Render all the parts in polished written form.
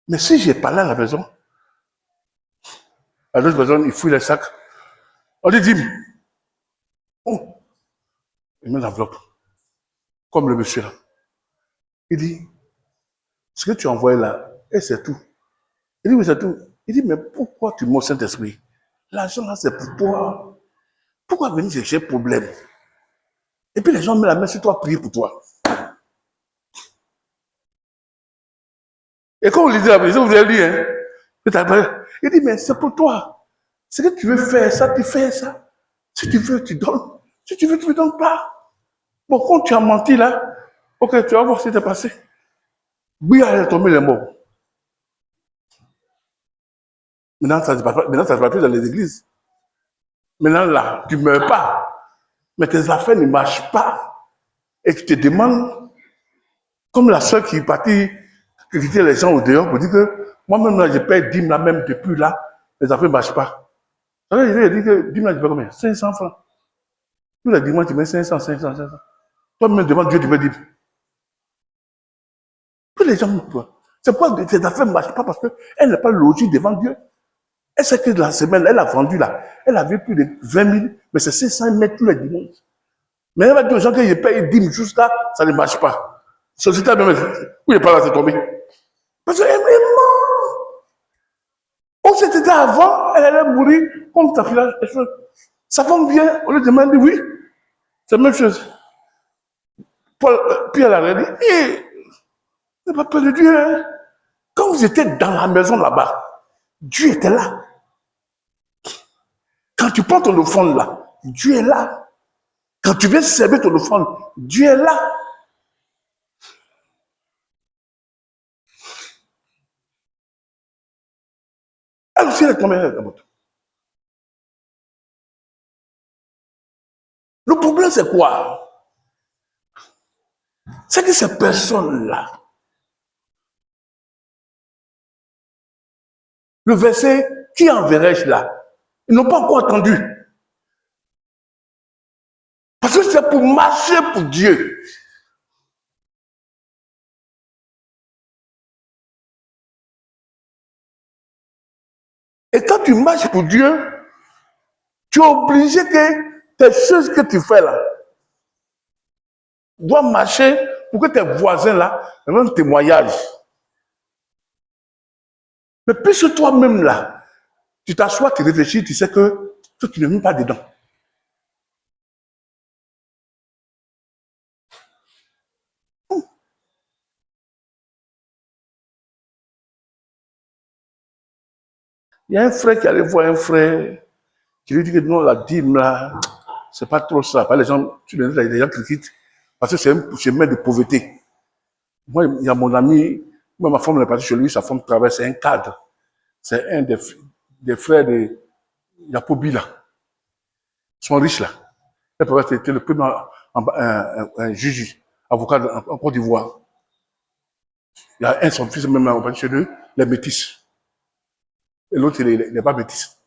Mais si j'ai parlé à la maison, à l'autre personne, il fouille les sacs. On dit, Dim. Oh, il met l'enveloppe. Comme le monsieur là. Il dit, ce que tu as envoyé là, et c'est tout. Il dit, oui, c'est tout. Il dit, mais pourquoi tu mets au Saint-Esprit? L'argent là, c'est pour toi. Pourquoi venir chercher problème? Et puis les gens mettent la main sur toi, prier pour toi. Et quand on lisait la Bible, vous avez lu, hein? Il dit, mais c'est pour toi. Ce que tu veux faire, ça, tu fais ça. Si tu veux, tu donnes. Si tu veux, tu ne donnes pas. Bon, quand tu as menti là, ok, tu vas voir ce qui t'est passé. Oui, elle est tombée, les morts. Maintenant, ça ne se passe plus dans les églises. Maintenant, là, tu ne meurs pas. Mais tes affaires ne marchent pas. Et tu te demandes, comme la soeur qui est partie critiquer les gens au dehors pour dire que moi-même, là, je paye 10 là, même depuis là, les affaires ne marchent pas. Alors, il a dit que 10 là, tu payes combien? 500 francs. Tous les dimanches, tu mets 500, 500, 500. Toi-même, devant Dieu, tu peux dire. Tous les gens, c'est pourquoi tes affaires ne marchent pas parce qu'elle n'est pas logée devant Dieu. Elle sait que la semaine, elle a vendu là. Elle avait plus de 20 000, mais c'est 500 mètres tous les dimanches. Mais elle va dire aux gens que je paye 10 000 jusqu'à, ça ne marche pas. Société même, où il n'est pas là, c'est tombé. Parce qu'elle est morte. On s'était dit avant, elle allait mourir comme ta fille. Sa femme vient, on lui demande, oui, c'est la même chose. Puis elle a dit, c'est pas peur de Dieu. Hein? Quand vous étiez dans la maison là-bas, Dieu était là. Quand tu prends ton offrande là, Dieu est là. Quand tu viens servir ton offrande, Dieu est là. Elle aussi, elle est tombée dans votre. Le problème, c'est quoi? C'est que ces personnes-là, le verset, qui enverrai-je là? Ils n'ont pas encore entendu. Parce que c'est pour marcher pour Dieu. Et quand tu marches pour Dieu, tu es obligé que tes choses que tu fais là doivent marcher pour que tes voisins là rendent témoignage. Mais puisque toi-même là, tu t'assois, tu réfléchis, tu sais que tu n'es même pas dedans. Il y a un frère qui allait voir un frère qui lui dit que non, la dîme là, c'est pas trop ça. Les gens, les gens critiquent parce que c'est un chemin de pauvreté. Moi, il y a mon ami, moi, ma femme est partie chez lui, sa femme travaille, c'est un cadre. C'est un des frères de Yacobi là. Ils sont riches là. Elle peut être le premier un juge, avocat en Côte d'Ivoire. Il y a un, son fils même là, on partit chez eux, les métis. Et l'autre, il n'est pas métis.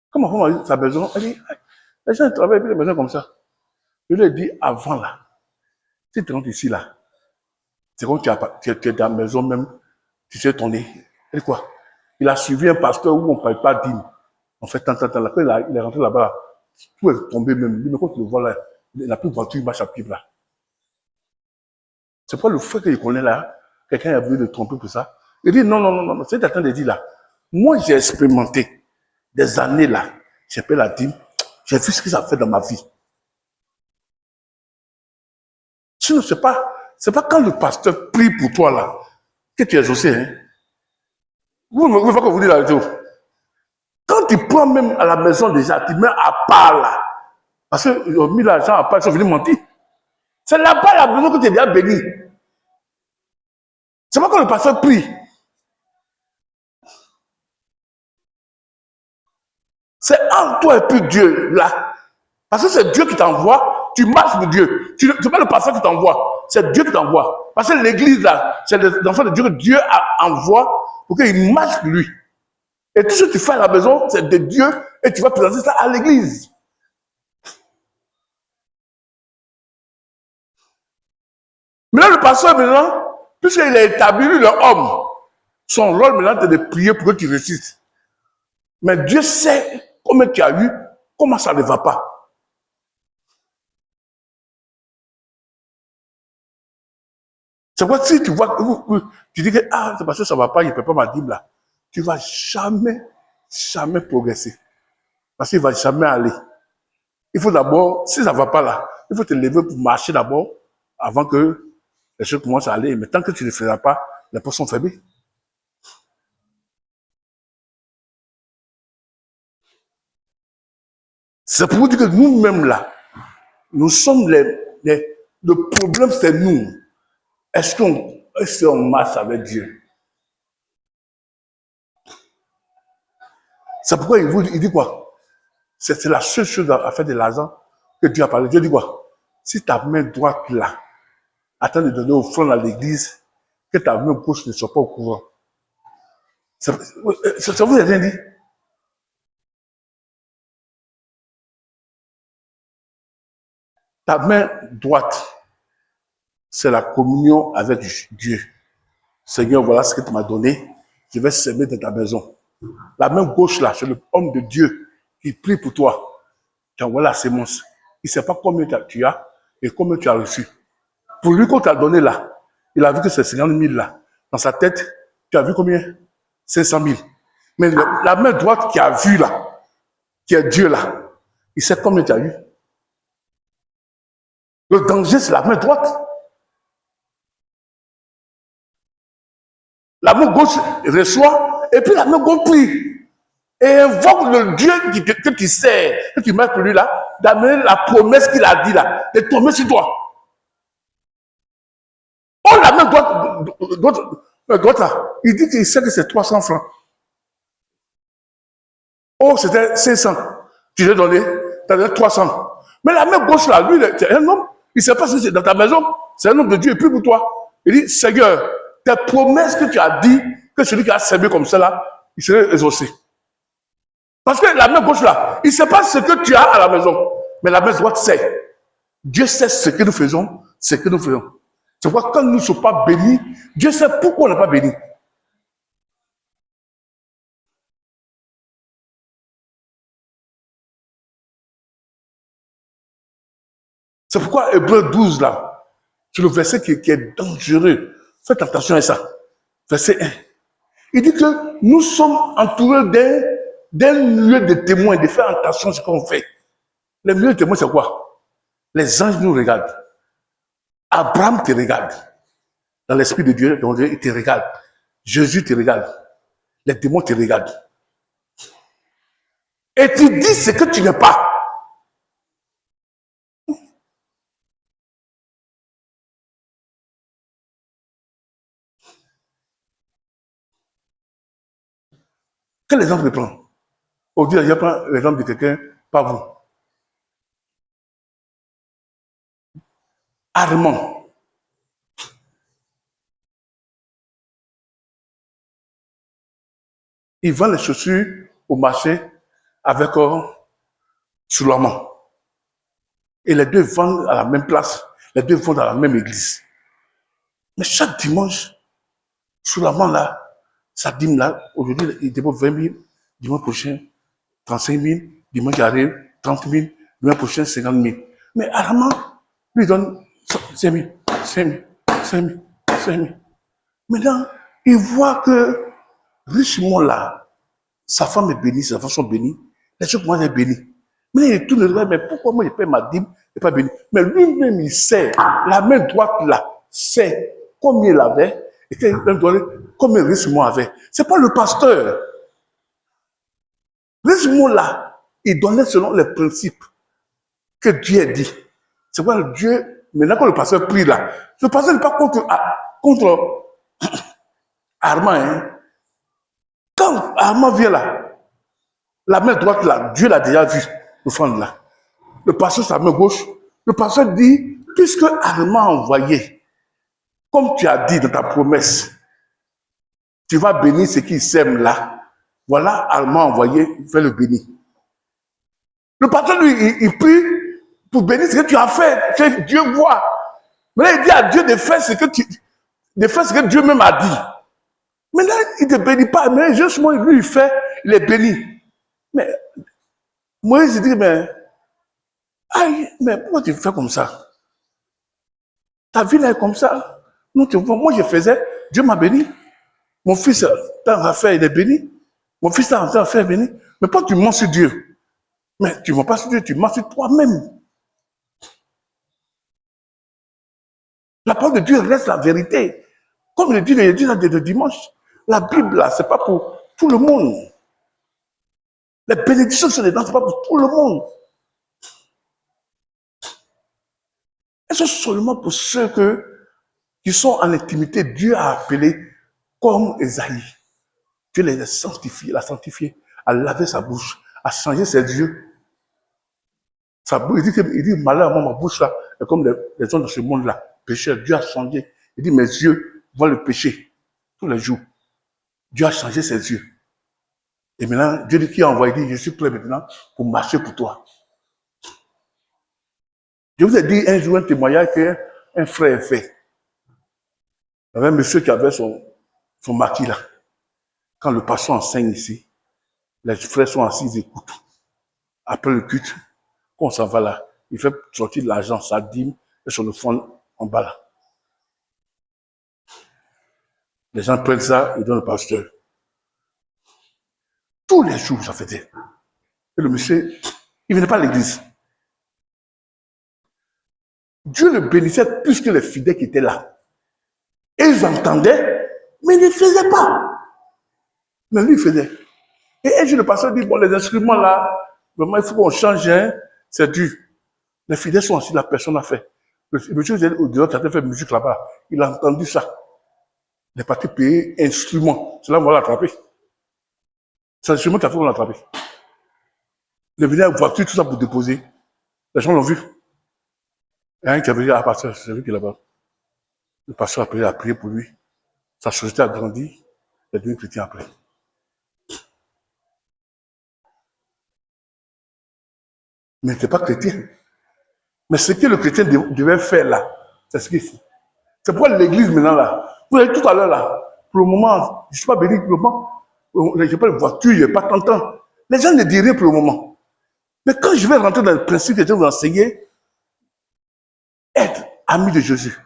Comment on a sa maison? Elle dit, les gens travaillent avec les maisons comme ça. Je lui ai dit avant là, si tu rentres ici là, c'est comme tu es dans la maison même, tu sais ton nez. Elle dit quoi? Il a suivi un pasteur où on ne parle pas d'hymne. On fait tant. Après, il est rentré là-bas, tout est tombé même. Lui, mais quand tu le vois là, il n'a plus de voiture, il marche à pied là. C'est pas le fait qu'il connaît là, quelqu'un a voulu le tromper pour ça. Il dit non, c'est quelqu'un de dire là. Moi, j'ai expérimenté des années là, j'ai payé la dîme, j'ai vu ce que ça fait dans ma vie. Sinon, c'est pas quand le pasteur prie pour toi là, que tu es exaucé. Hein. Vous ne pouvez pas que vous dites la vérité. Quand tu prends même à la maison déjà, tu mets à part là. Parce qu'ils ont mis l'argent à part, ils sont venus mentir. C'est là-bas la maison que tu es bien béni. C'est pas quand le pasteur prie. C'est entre toi et puis Dieu là. Parce que c'est Dieu qui t'envoie, tu marches pour Dieu. Ce n'est pas le pasteur qui t'envoie, c'est Dieu qui t'envoie. Parce que l'église là, c'est les enfants de Dieu que Dieu envoie pour qu'ils marchent pour lui. Et tout ce que tu fais à la maison, c'est de Dieu et tu vas présenter ça à l'église. Mais là, le pasteur, maintenant, Puisqu'il a établi l'homme, son rôle maintenant c'est de prier pour que tu réussisses. Mais Dieu sait combien tu as eu, comment ça ne va pas. C'est quoi si tu vois, tu dis que c'est parce que ça ne va pas, il ne peut pas m'aider là. Tu ne vas jamais progresser. Parce qu'il ne va jamais aller. Il faut d'abord, si ça ne va pas là, il faut te lever pour marcher d'abord avant que les choses commencent à aller. Mais tant que tu ne le feras pas, les portes sont fermées. C'est pour vous dire que nous-mêmes là, nous sommes le problème c'est nous. Est-ce qu'on marche avec Dieu? C'est pourquoi il dit quoi? C'est la seule chose à faire de l'argent que Dieu a parlé. Dieu dit quoi? Si ta main droite là, attend de donner offrande à l'église, que ta main gauche ne soit pas au courant. Ça vous a rien dit? Ta main droite, c'est la communion avec Dieu. Seigneur, voilà ce que tu m'as donné. Je vais s'aimer dans ta maison. La main gauche là, c'est l'homme de Dieu qui prie pour toi. Tu envoies la sémence. Il ne sait pas combien tu as et combien tu as reçu. Pour lui qu'on t'a donné là, il a vu que c'est 50 000 là. Dans sa tête, tu as vu combien? 500 000. Mais la main droite qui a vu là, qui est Dieu là, il sait combien tu as eu. Le danger, c'est la main droite. La main gauche reçoit, et puis la main gauche prie. Et invoque le Dieu que tu sais, que tu mets pour lui là, d'amener la promesse qu'il a dit là, de tomber sur toi. Oh, la main droite là, il dit qu'il sait que c'est 300 francs. Oh, c'était 500. Tu l'as donné, tu as donné 300. Mais la main gauche là, lui, c'est un homme, il ne sait pas si c'est dans ta maison, c'est un homme de Dieu, il prie pour toi. Il dit, Seigneur, tes promesses que tu as dit, que celui qui a servi comme ça là, il serait exaucé. Parce que la main gauche là, il ne sait pas ce que tu as à la maison. Mais la main droite sait. Dieu sait ce que nous faisons, ce que nous faisons. C'est pourquoi quand nous ne sommes pas bénis, Dieu sait pourquoi on n'est pas bénis. C'est pourquoi Hébreu 12 là, c'est le verset qui est dangereux. Faites attention à ça. Verset 1. Il dit que nous sommes entourés d'un lieu de témoins, de faire attention à ce qu'on fait. Les lieux de témoins, c'est quoi? Les anges nous regardent. Abraham te regarde. Dans l'esprit de Dieu, il te regarde. Jésus te regarde. Les démons te regardent. Et tu dis ce que tu n'es pas. Quel exemple je prends? Aujourd'hui, je prends l'exemple de quelqu'un, pas vous. Armand. Il vend les chaussures au marché avec Sulaiman. Et les deux vendent à la même place. Les deux vont dans la même église. Mais chaque dimanche, Sulaiman là, sa dîme là, aujourd'hui, il dépose 20 000, dimanche prochain, 35 000, dimanche qui arrive, 30 000, dimanche prochain, 50 000. Mais Armand, lui donne 5 000, 5 000, 5 000, 5 000. Maintenant, il voit que richement là, sa femme est bénie, ses enfants sont bénis, les gens commencent à être bénis. Mais il tourne le regard, mais pourquoi moi je paie ma dîme et pas béni? Mais lui-même, il sait, la main droite là, sait combien il avait et combien richement avait. Ce n'est pas le pasteur. Richement là, il donnait selon les principes que Dieu a dit. C'est quoi Dieu, maintenant que le pasteur prie là, le pasteur n'est pas contre Armand. Hein. Quand Armand vient là, la main droite là, Dieu l'a déjà vu, l'offrande là. Le pasteur, sa main gauche, le pasteur dit, puisque Armand a envoyé, comme tu as dit dans ta promesse, tu vas bénir ce qui sème là. Voilà, Armand a envoyé, fais le bénir. Le pasteur, lui, il prie pour bénir ce que tu as fait, que Dieu voit. Mais là, il dit à Dieu de faire ce que de faire ce que Dieu même a dit. Maintenant, il ne te bénit pas, mais justement, lui, il fait, il est béni. Mais Moïse dit, mais, aïe, mais pourquoi tu fais comme ça? Ta vie là est comme ça. Nous, moi, je faisais, Dieu m'a béni. Mon fils, dans l'affaire, il est béni. Mon fils, dans l'affaire, il est béni. Mais pourquoi tu mens sur Dieu? Mais tu ne mens pas sur Dieu, tu mens sur toi-même. La parole de Dieu reste la vérité. Comme le dit le dimanche, la Bible, là, ce n'est pas pour tout le monde. Les bénédictions sont dedans, ce n'est pas pour tout le monde. Elles sont seulement pour ceux qui sont en intimité. Dieu a appelé comme Esaïe. Dieu les a sanctifiés, l'a sanctifié, a lavé sa bouche, a changé ses yeux. Sa bouche, il dit malheur, ma bouche là, est comme les gens de ce monde-là. Pécheur, Dieu a changé. Il dit mes yeux voient le péché tous les jours. Dieu a changé ses yeux. Et maintenant, Dieu dit qui a envoyé, il dit je suis prêt maintenant pour marcher pour toi. Je vous ai dit un jour un témoignage qu'un frère a fait. Il y avait un monsieur qui avait son maquis là. Quand le pasteur enseigne ici, les frères sont assis, ils écoutent. Après le culte, quand on s'en va là, il fait sortir de l'argent, sa dîme, et sur le fond en bas là. Les gens prennent ça et donnent au pasteur. Tous les jours, ça faisait. Et le monsieur, il ne venait pas à l'église. Dieu le bénissait plus que les fidèles qui étaient là. Et ils entendaient, mais ils ne faisaient pas. Mais lui, il faisait. Et un jour, le pasteur dit, bon, les instruments là, vraiment, il faut qu'on change, hein, c'est dur. Les fidèles sont assis, la personne a fait. Le monsieur au-delà, qui a fait musique là-bas, il a entendu ça. Il est parti payer instrument. C'est là qu'on va l'attraper. C'est l'instrument qui a fait qu'on l'a attrapé. Il est venu avec voiture, tout ça pour déposer. Les gens l'ont vu. Il y a un qui avait dit, ah, pasteur, c'est lui qui est là-bas. Le pasteur a prié pour lui. Sa société a grandi. Il est devenu chrétien après. Mais il n'était pas chrétien. Mais ce que le chrétien devait faire là, c'est ce qu'il fait. C'est pourquoi l'église maintenant là, vous avez tout à l'heure là, pour le moment, je ne suis pas béni pour le moment. Je n'ai pas de voiture, je n'ai pas tant de temps. Les gens ne disent rien pour le moment. Mais quand je vais rentrer dans le principe que je vais vous enseigner, être ami de Jésus,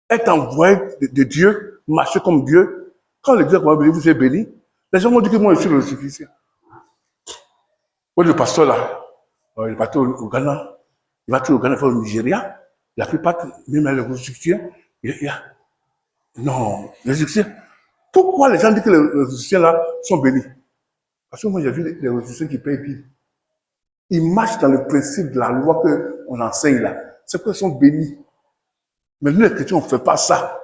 être envoyé de Dieu, marcher comme Dieu, quand l'église va béni, vous êtes béni, les gens vont dire que moi je suis le suffisant. Oui, le pasteur là, il est parti au Ghana, il va tout au Ghana, il va au Nigeria, la plupart, même les Égyptiens, non, les Égyptiens. Pourquoi les gens disent que les Égyptiens là sont bénis? Parce que moi j'ai vu les Égyptiens qui payent bien. Ils marchent dans le principe de la loi qu'on enseigne là. C'est qu'ils sont bénis. Mais nous les chrétiens, on ne fait pas ça.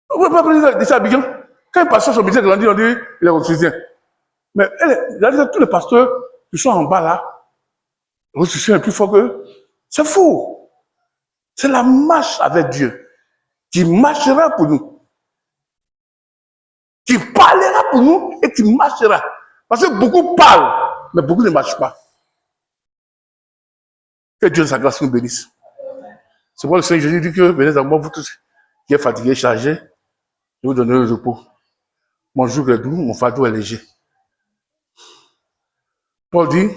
On ne peut pas dire ça à Abidjan. Quand un pasteur sur Abidjan grandit, on dit il est Égyptien. Mais tous les pasteurs qui sont en bas là, les Égyptiens sont plus forts qu'eux. C'est faux. C'est la marche avec Dieu qui marchera pour nous. Qui parlera pour nous et qui marchera. Parce que beaucoup parlent, mais beaucoup ne marchent pas. Que Dieu, sa grâce, nous bénisse. C'est pourquoi le Seigneur Jésus dit que venez à moi, vous tous qui êtes fatigués, chargés, je vous donnerai le repos. Mon joug est doux, mon fardeau est léger. Paul dit,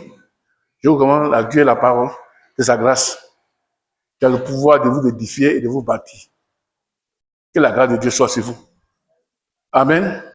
je vous recommande à Dieu la parole de sa grâce, qui a le pouvoir de vous édifier et de vous bâtir. Que la grâce de Dieu soit sur vous. Amen.